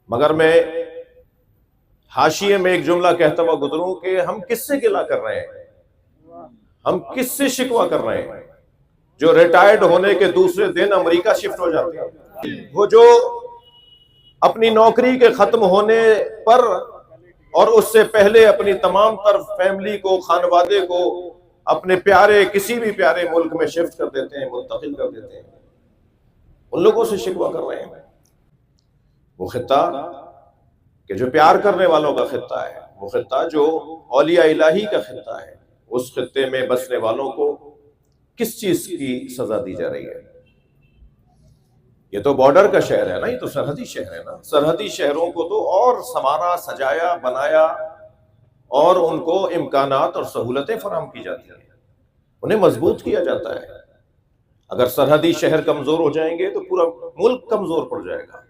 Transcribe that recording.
مگر میں حاشیے میں ایک جملہ کہتا ہوا گزروں کہ ہم کس سے گلہ کر رہے ہیں، ہم کس سے شکوہ کر رہے ہیں جو ریٹائرڈ ہونے کے دوسرے دن امریکہ شفٹ ہو جاتے ہیں، وہ جو اپنی نوکری کے ختم ہونے پر اور اس سے پہلے اپنی تمام تر فیملی کو، خانوادے کو اپنے پیارے کسی بھی پیارے ملک میں شفٹ کر دیتے ہیں، منتقل کر دیتے ہیں، ان لوگوں سے شکوہ کر رہے ہیں۔ وہ خطہ کہ جو پیار کرنے والوں کا خطہ ہے، وہ خطہ جو اولیاء الہی کا خطہ ہے، اس خطے میں بسنے والوں کو کس چیز کی سزا دی جا رہی ہے؟ یہ تو بارڈر کا شہر ہے نا، یہ تو سرحدی شہر ہے نا۔ سرحدی شہروں کو تو اور سنوارا، سجایا، بنایا اور ان کو امکانات اور سہولتیں فراہم کی جاتی ہیں، انہیں مضبوط کیا جاتا ہے۔ اگر سرحدی شہر کمزور ہو جائیں گے تو پورا ملک کمزور پڑ جائے گا۔